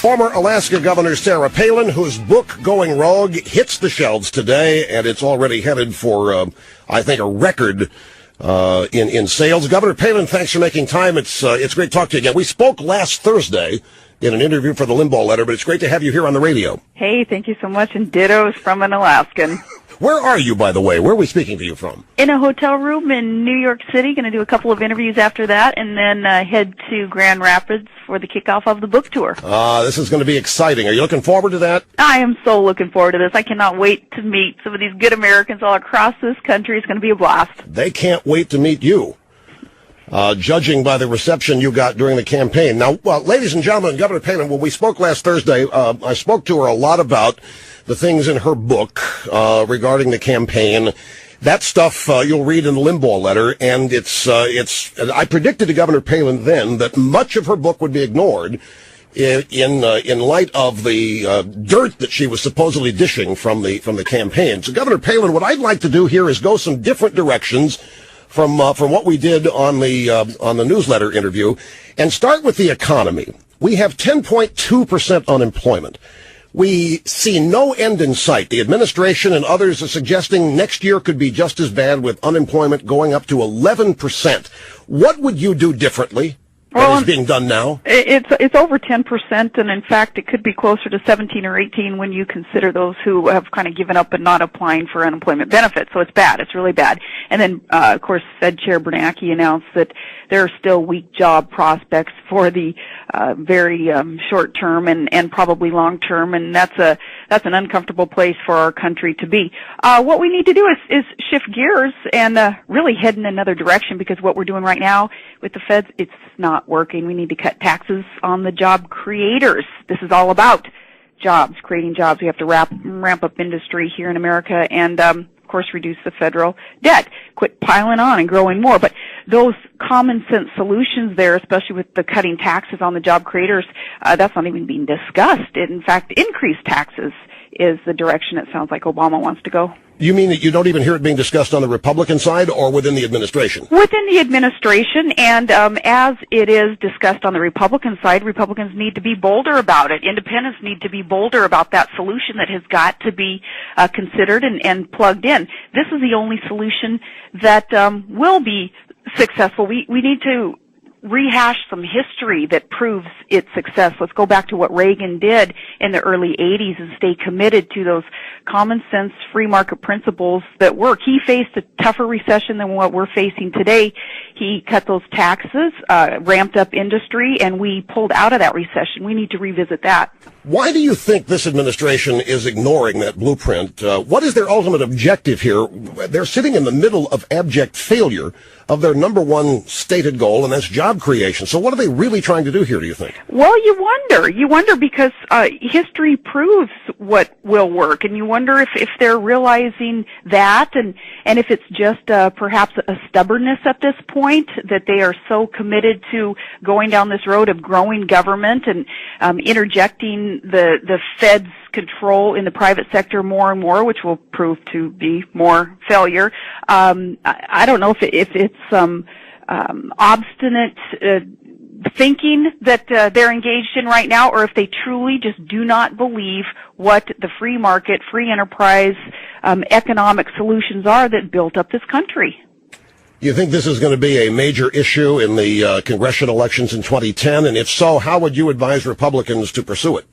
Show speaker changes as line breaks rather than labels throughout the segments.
Former Alaska Governor Sarah Palin, whose book, Going Rogue, hits the shelves today, and it's already headed for, I think, a record in sales. Governor Palin, thanks for making time. It's great to talk to you again. We spoke last Thursday in an interview for the Limbaugh letter, but it's great to have you here on the radio.
Hey, thank you so much, and dittos from an Alaskan.
Where are you, by the way? Where are we speaking to you from?
In a hotel room in New York City. Going to do a couple of interviews after that, and then head to Grand Rapids for the kickoff of the book tour.
This is going to be exciting. Are you looking forward to that?
I am so looking forward to this. I cannot wait to meet some of these good Americans all across this country. It's going to be a blast.
They can't wait to meet you, judging by the reception you got during the campaign. Now, ladies and gentlemen, Governor Palin, when we spoke last Thursday, I spoke to her a lot about the things in her book regarding the campaign. That stuff you'll read in the Limbaugh letter, and I predicted to Governor Palin then that much of her book would be ignored in light of the dirt that she was supposedly dishing from the campaign. So, Governor Palin, what I'd like to do here is go some different directions from what we did on the newsletter interview, and start with the economy. We have 10.2% unemployment. We see no end in sight. The administration and others are suggesting next year could be just as bad, with unemployment going up to 11%. What would you do differently than is being done now?
It's over 10%, and in fact, it could be closer to 17 or 18 when you consider those who have kind of given up and not applying for unemployment benefits. So it's bad. It's really bad. And then, of course, Fed Chair Bernanke announced that there are still weak job prospects for the very short term and probably long term, and that's an uncomfortable place for our country to be. What we need to do is shift gears and really head in another direction, because what we're doing right now with the feds, it's not working. We need to cut taxes on the job creators. This is all about jobs, creating jobs. We have to ramp up industry here in America, and of course, reduce the federal debt, quit piling on and growing more. But those common sense solutions there, especially with the cutting taxes on the job creators, that's not even being discussed. In fact, increased taxes is the direction it sounds like Obama wants to go.
You mean that you don't even hear it being discussed on the Republican side or within the administration?
Within the administration, and as it is discussed on the Republican side, Republicans need to be bolder about it. Independents need to be bolder about that solution that has got to be considered and plugged in. This is the only solution that will be successful. We need to rehash some history that proves its success. Let's go back to what Reagan did in the early 80s and stay committed to those common sense free market principles that work. He faced a tougher recession than what we're facing today. He cut those taxes, ramped up industry, and we pulled out of that recession. We need to revisit that.
Why do you think this administration is ignoring that blueprint? What is their ultimate objective here? They're sitting in the middle of abject failure of their number one stated goal, and that's job creation. So what are they really trying to do here, do you think?
Well, you wonder because history proves what will work, and you wonder if they're realizing that, and if it's just perhaps a stubbornness at this point, that they are so committed to going down this road of growing government and interjecting the Fed's control in the private sector more and more, which will prove to be more failure. I don't know if it's obstinate thinking that they're engaged in right now, or if they truly just do not believe what the free market, free enterprise, economic solutions are that built up this country.
You think this is going to be a major issue in the congressional elections in 2010? And if so, how would you advise Republicans to pursue it?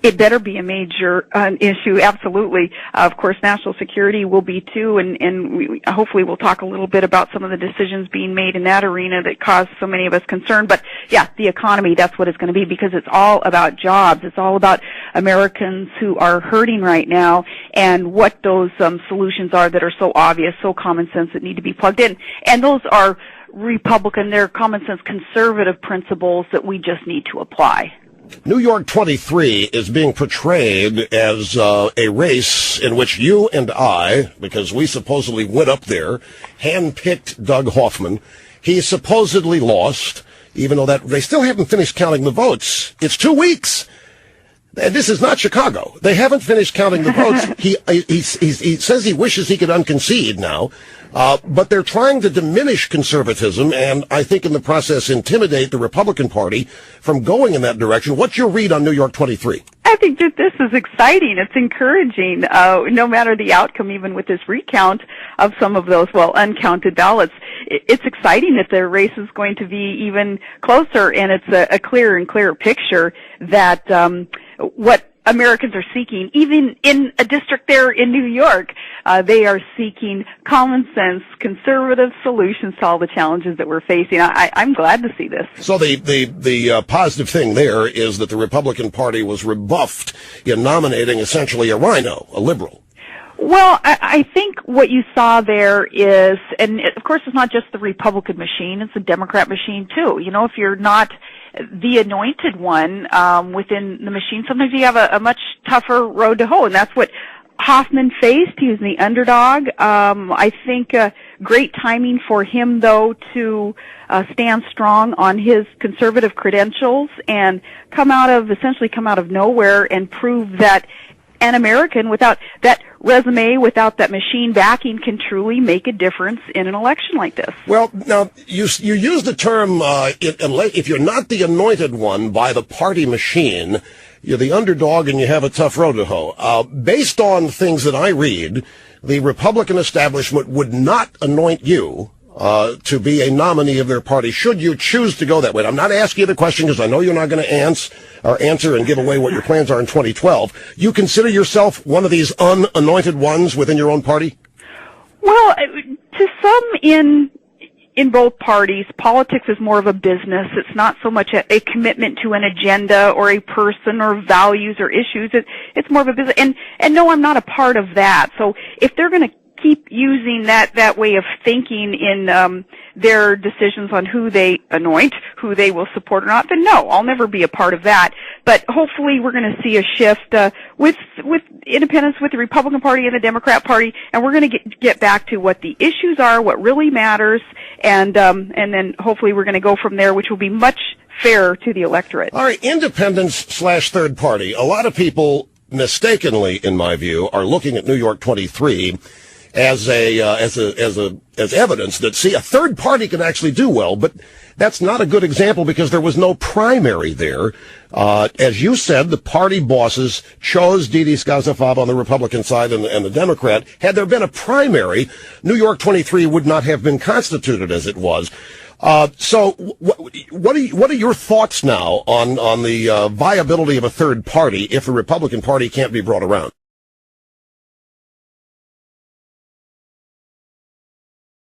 It better be a major issue, absolutely. Of course, national security will be too, and hopefully we'll talk a little bit about some of the decisions being made in that arena that cause so many of us concern. But yeah, the economy, that's what it's going to be, because it's all about jobs. It's all about Americans who are hurting right now, and what those solutions are that are so obvious, so common sense, that need to be plugged in. And those are Republican, they're common sense conservative principles that we just need to apply.
New York 23 is being portrayed as a race in which you and I, because we supposedly went up there, handpicked Doug Hoffman. He supposedly lost, even though that they still haven't finished counting the votes. It's 2 weeks. And this is not Chicago. They haven't finished counting the votes. He says he wishes he could unconcede now, but they're trying to diminish conservatism and I think in the process intimidate the Republican Party from going in that direction. What's your read on New York 23?
I think that this is exciting. It's encouraging, no matter the outcome, even with this recount of some of those, uncounted ballots. It's exciting that the race is going to be even closer, and it's a clearer and clearer picture that what Americans are seeking, even in a district there in New York, they are seeking common sense, conservative solutions to all the challenges that we're facing. I'm glad to see this.
So the positive thing there is that the Republican Party was rebuffed in nominating essentially a rhino, a liberal.
Well, I think what you saw there is, and of course it's not just the Republican machine, it's the Democrat machine too. You know, if you're not the anointed one within the machine, sometimes you have a much tougher road to hoe, and that's what Hoffman faced. He was the underdog. I think great timing for him, though, to stand strong on his conservative credentials and essentially come out of nowhere and prove that an American without that resume, without that machine backing, can truly make a difference in an election like this.
Well, now, you use the term, if you're not the anointed one by the party machine, you're the underdog and you have a tough road to hoe. Based on things that I read, the Republican establishment would not anoint you to be a nominee of their party, should you choose to go that way. I'm not asking you the question because I know you're not going to answer and give away what your plans are in 2012. You consider yourself one of these unanointed ones within your own party?
Well, to some in both parties, politics is more of a business. It's not so much a commitment to an agenda or a person or values or issues. It's more of a business. And no, I'm not a part of that. So if they're going to keep using that way of thinking in their decisions on who they anoint, who they will support or not, then no, I'll never be a part of that. But hopefully we're going to see a shift with independents, with the Republican Party and the Democrat Party, and we're going to get back to what the issues are, what really matters, and then hopefully we're going to go from there, which will be much fairer to the electorate.
All right, independents/third party. A lot of people, mistakenly, in my view, are looking at New York 23 as evidence that, see, a third party can actually do well, but that's not a good example because there was no primary there. As you said, the party bosses chose Didi Scazafab on the Republican side and the Democrat. Had there been a primary, New York 23 would not have been constituted as it was. So what are your thoughts now on the viability of a third party if the Republican Party can't be brought around?